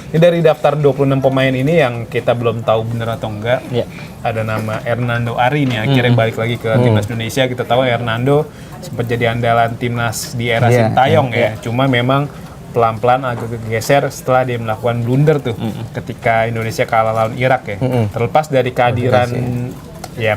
Ini dari daftar 26 pemain ini yang kita belum tahu benar atau enggak. Ada nama Hernando Ari nih, akhirnya balik lagi ke timnas Indonesia. Kita tahu Hernando sempat jadi andalan timnas di era Sintayong ya. Cuma memang pelan-pelan agak kegeser setelah dia melakukan blunder tuh ketika Indonesia kalah lawan Irak ya. Terlepas dari kehadiran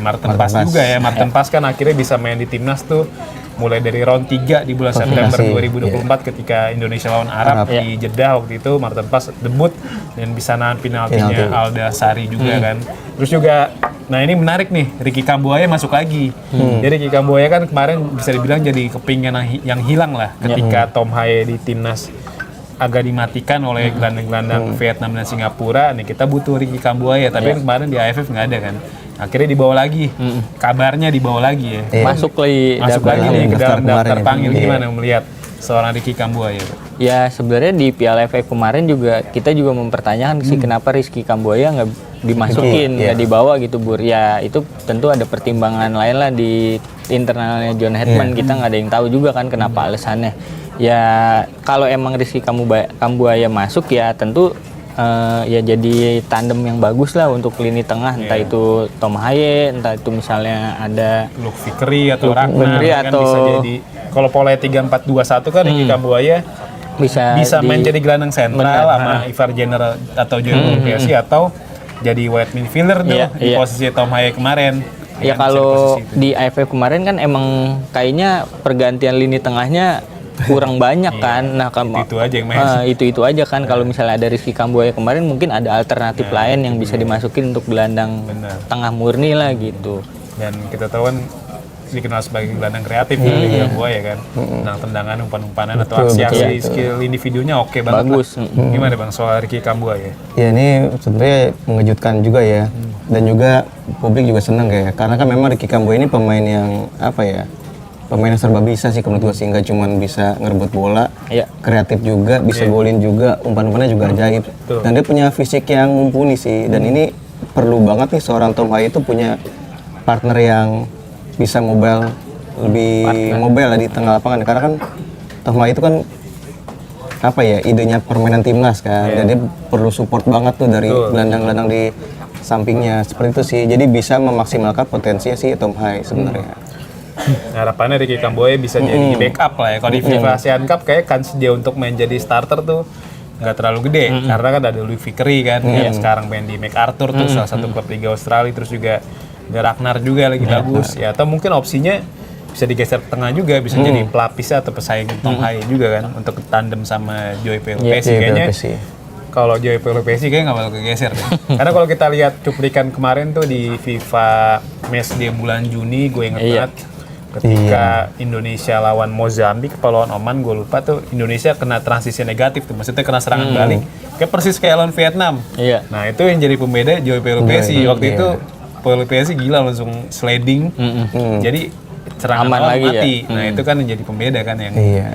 Martin Paes juga ya. Martin Paes kan akhirnya bisa main di timnas tuh mulai dari round 3 di bulan September 2024 ketika Indonesia lawan Arab di Jeddah waktu itu. Martin Paes debut dan bisa nahan penaltinya Alda Sari juga kan. Terus juga nah ini menarik nih, Ricky Kambuaya masuk lagi. Jadi Ricky Kambuaya kan kemarin bisa dibilang jadi kepingan yang hilang lah ketika Tom Haye di timnas agak dimatikan oleh gelandang-gelandang Vietnam dan Singapura. Nih kita butuh Ricky Kambuaya, tapi kemarin di AFF nggak ada kan. Akhirnya dibawa lagi, kabarnya dibawa lagi ya. Masuk lagi nih ke dalam daftar panggil. Gimana melihat seorang Ricky Kambuaya? Ya sebenarnya di Piala AFF kemarin juga kita juga mempertanyakan sih kenapa Rizky Kambuaya nggak dimasukin, nggak dibawa gitu Bur. Ya itu tentu ada pertimbangan lain lah di internalnya John Hetman. Kita nggak ada yang tahu juga kan kenapa alasannya. Ya kalau emang Rizky Kambuaya masuk ya tentu ya jadi tandem yang bagus lah untuk lini tengah, entah itu Tom Haye, entah itu misalnya ada Luke Fikri atau Ragnar kan atau bisa jadi kalau pola 3-4-2-1 kan Ricky Kambuaya bisa main jadi gelandang sentral sama Ivar Jenner atau Joey Pelupesi atau jadi wide midfielder tuh di posisi Tom Haye kemarin. Ya kalau di AFF kemarin kan emang kayaknya pergantian lini tengahnya kurang banyak kan. Nah, itu aja yang main. Itu aja kan. Kalau misalnya ada Rizky Kambuaya kemarin mungkin ada alternatif lain yang bisa dimasukin untuk gelandang tengah murni lah gitu. Dan kita tahu kan dikenal sebagai gelandang kreatif Ricky Kambuaya kan. Nah, tendangan, umpan-umpanan atau aksi-aksi skill individunya oke banget. Bagus. Gimana Bang soal Ricky Kambuaya? Ya ini sebenarnya mengejutkan juga ya. Dan juga publik juga senang ya. Karena kan memang Ricky Kambuaya ini pemain yang pemain yang serba bisa sih menurut gue sih, nggak cuma bisa ngerebut bola, kreatif juga, bisa golin juga, umpan-umpannya juga ajaib. Dan dia punya fisik yang mumpuni sih, dan ini perlu banget nih seorang Tom Haye itu punya partner yang bisa lebih mobile lah di tengah lapangan. Karena kan Tom Haye itu kan idenya permainan timnas kan, dan dia perlu support banget tuh dari gelandang-gelandang di sampingnya, seperti itu sih. Jadi bisa memaksimalkan potensi si Tom Haye sebenarnya. Harapannya Ricky Kambuaya bisa jadi backup lah ya. Kalau di FIFA ASEAN Cup kayak kans dia untuk main jadi starter tuh nggak terlalu gede karena kan ada Luke Fikri kan yang sekarang main di MacArthur tuh salah satu klub Liga Australia. Terus juga ada Ragnar juga lagi bagus ya, atau mungkin opsinya bisa digeser ke tengah juga, bisa jadi pelapisnya atau pesaing Tom Haye juga kan untuk tandem sama Joey Pelupesi. Kayaknya kalau Joey Pelupesi kayaknya nggak bakal kegeser deh. Karena kalau kita lihat cuplikan kemarin tuh di FIFA Match di bulan Juni, gue inget banget ketika Indonesia lawan Mozambik apa lawan Oman, gue lupa tuh, Indonesia kena transisi negatif tuh, maksudnya kena serangan balik kayak persis kayak lawan Vietnam. Nah itu yang jadi pembeda Joey Pelupesi. Waktu itu Pelupesi gila langsung sliding, jadi serangan lawan mati. Nah itu kan yang jadi pembeda kan, yang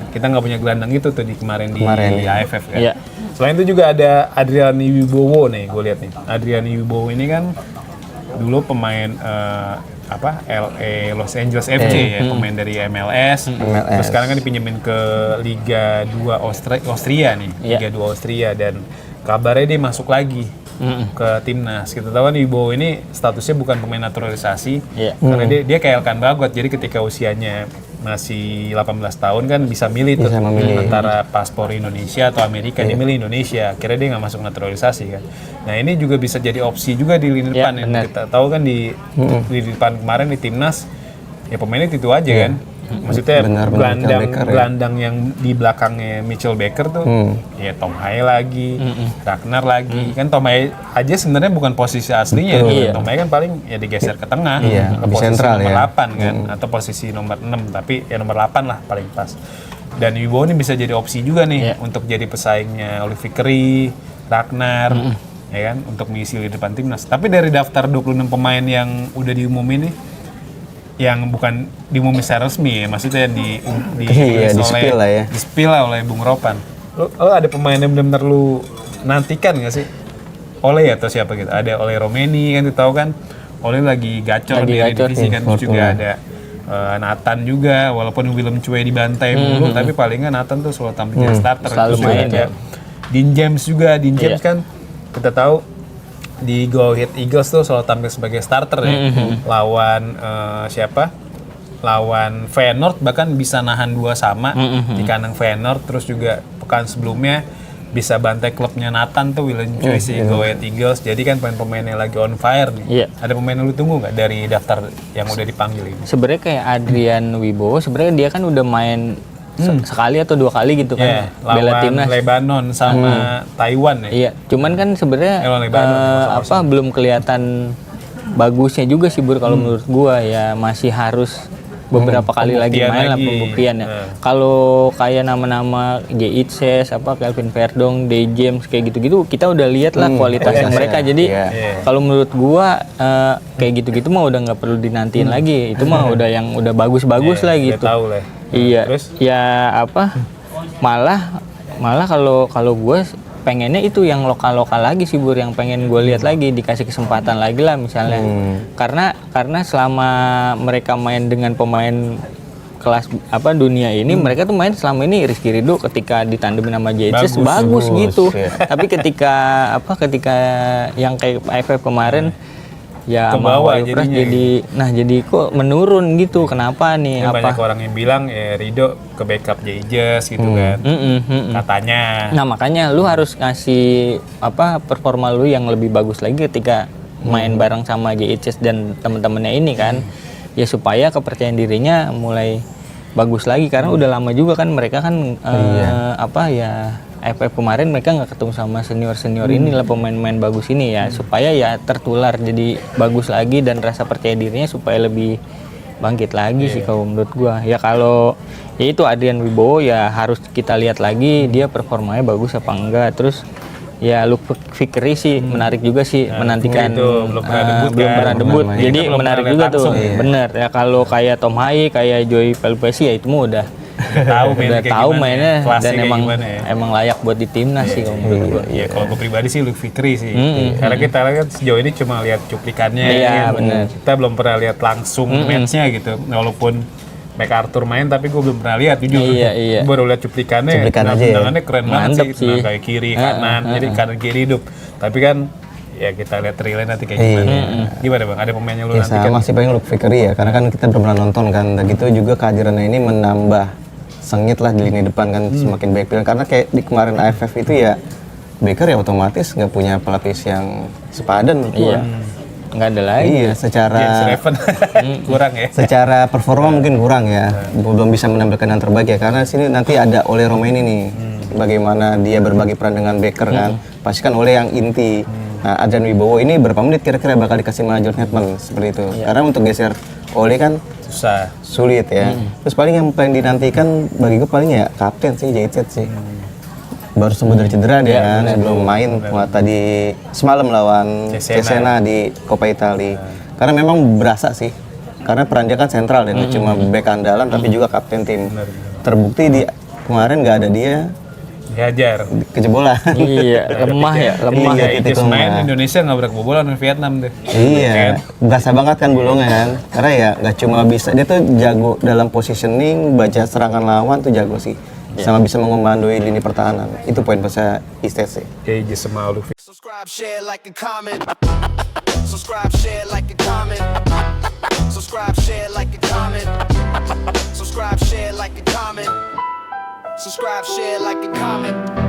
kita nggak punya gelandang itu tuh di kemarin di AFF kan. Selain itu juga ada Adriani Wibowo nih, gue lihat nih. Adriani Wibowo ini kan dulu pemain LA Los Angeles FC ya, pemain dari MLS. Terus sekarang kan dipinjemin ke Liga 2 Austria nih, Liga 2 Austria, dan kabarnya dia masuk lagi ke timnas. Kita tahu kan Wibowo ini statusnya bukan pemain naturalisasi karena dia kayak Elkan Bagot. Jadi ketika usianya masih 18 tahun kan bisa milih tuh antara paspor Indonesia atau Amerika. Dia milih Indonesia, akhirnya dia nggak masuk naturalisasi kan. Nah ini juga bisa jadi opsi juga di lini depan yang kita tahu kan di lini depan kemarin di timnas ya pemainnya itu aja kan. Maksudnya gelandang yang di belakangnya Mitchell Baker tuh ya Tom Haye lagi, Ragnar lagi. Kan Tom Haye aja sebenarnya bukan posisi aslinya. Tom Haye kan paling ya digeser ke tengah, ke posisi sentral, nomor 8 kan, atau posisi nomor 6, tapi ya nomor 8 lah paling pas. Dan Wibowo ini bisa jadi opsi juga nih untuk jadi pesaingnya Luke Fikri, Ragnar, ya kan, untuk mengisi di depan timnas. Tapi dari daftar 26 pemain yang udah diumumin nih, yang bukan diumumin secara resmi ya, maksudnya di spill oleh Bung Ropan. Lo ada pemain yang benar-benar lu nantikan nggak sih? Ole atau siapa gitu? Ada Ole Romeni kan, lu tahu kan? Ole lagi gacor di divisi kan. Terus juga ada Nathan juga, walaupun Willem Chue dibantai mulu, tapi paling nggak Nathan tuh selalu tampil jadi starter. Selalu main ya. Dean James juga. Dean James Iya. kan kita tahu di Go Ahead Eagles tuh selalu tampil sebagai starter ya. Lawan siapa? Lawan Feyenoord bahkan bisa nahan 2 sama di kandang Feyenoord. Terus juga pekan sebelumnya bisa bantai klubnya Nathan tuh, William Choi si Go Ahead Eagles. Jadi kan pemain-pemainnya lagi on fire nih. Iya. Ada pemain yang lu tunggu nggak dari daftar yang udah dipanggil ini? Sebenarnya kayak Adrian Wibowo, sebenarnya dia kan udah main sekali atau 2 kali gitu kan, bela lawan timnas. Lebanon sama Taiwan ya. Iya, cuman kan sebenarnya Lawan Lebanon, belum kelihatan bagusnya juga sih Bur kalau menurut gua ya, masih harus beberapa kali lagi Pembuktian main lah lagi. pembuktian ya. Kalau kayak nama-nama J.Itses, Kelvin Verdong, Day James kayak gitu-gitu kita udah lihat lah kualitasnya mereka. Jadi kalau menurut gua kayak gitu-gitu mah udah nggak perlu dinantiin lagi. Itu mah udah yang udah bagus-bagus lah Udah gitu. tahu lah. Iya. Terus? Ya malah kalau gue pengennya itu yang lokal lagi sih Bur, yang pengen gue lihat lagi, dikasih kesempatan lagi lah misalnya. Karena selama mereka main dengan pemain kelas dunia ini, mereka tuh main selama ini Rizky Ridho ketika ditandemin sama JHS bagus gitu. Tapi ketika yang kayak AFF kemarin ya Ke sama bawah Wildcraft jadinya jadi kok menurun gitu. Kenapa nih? Ya, banyak orang yang bilang ya Ridho ke backup Jayjes gitu kan. Katanya. Nah makanya lu harus ngasih performa lu yang lebih bagus lagi ketika main bareng sama JHS dan teman-temannya ini kan. Ya supaya kepercayaan dirinya mulai bagus lagi, karena udah lama juga kan mereka kan FF kemarin mereka nggak ketemu sama senior inilah pemain-pemain bagus ini ya, supaya ya tertular jadi bagus lagi dan rasa percaya dirinya supaya lebih bangkit lagi sih kalau menurut gua. Ya kalau ya itu Adrian Wibowo ya harus kita lihat lagi dia performanya bagus apa enggak. Terus ya Luke Fikri sih menarik juga sih, menantikan itu belum pernah debut kan. jadi Kita belum menarik pernah juga lihat tuh. langsung. Bener ya, kalau kayak Tom Hai, kayak Joey Pelupesi ya itu mah udah tahu mainnya dan emang layak buat di timnas sih kalau menurut gua. Iya, kalau gue pribadi sih Luke Fikri sih. Karena kita lihat sejauh ini cuma lihat cuplikannya. Iya, kan. bener. Kita belum pernah lihat langsung match-nya gitu. Walaupun MacArthur main, tapi gue belum pernah lihat jujur. Iya. Baru lihat cuplikannya. Cuplikan aja ya. Tendangannya keren banget Mantep sih. sih. Kayak kiri, kanan. Jadi kanan kiri hidup. Tapi kan ya kita lihat realnya nanti kayak gimana. Gimana Bang? Ada pemain yang lu Ya nantikan? sama sih paling Luke Fikri ya, karena kan kita belum pernah nonton kan. Dan gitu juga kehadirannya ini menambah sengit lah di lini depan kan, semakin baik pilihan. Karena kayak di kemarin AFF itu ya Baker ya otomatis nggak punya pelapis yang sepadan menurut gua. Nggak ada lagi. Iya, secara kurang ya. secara performa mungkin kurang ya, belum bisa menampilkan yang terbaik ya, karena sini nanti ada Ole Romaini nih, bagaimana dia berbagi peran dengan Baker kan, pasti kan Ole yang inti. Nah, Adrian Wibowo ini berapa menit kira-kira bakal dikasih sama John Hetman seperti itu, karena untuk geser Ole kan Susah. sulit ya. Terus paling yang paling dinantikan bagi gue paling ya kapten sih, JZ sih. Baru sembuh dari cedera dia kan, sebelum main tadi semalam lawan Cesena di Coppa Italia. Karena memang berasa sih, karena peran dia kan sentral dan cuma bek andalan tapi juga kapten tim. Terbukti di kemarin nggak ada dia Dihajar. kejebolan. Iya, lemah ya. Iya, gitu, itu main lemah. Indonesia nggak berani kebobolan sama Vietnam deh. Iya, berasa banget kan Bulongnya kan. Karena ya nggak cuma bisa, dia tuh jago dalam positioning, baca serangan lawan tuh jago sih. Sama bisa mengomandoi lini pertahanan. Itu poin besar Istes sih. Kayak sama Luffy. Subscribe, share, like, and comment. Subscribe, share, like, and comment. Subscribe, share, like, and comment. Subscribe, share, like, and comment. Subscribe, share, like, and comment.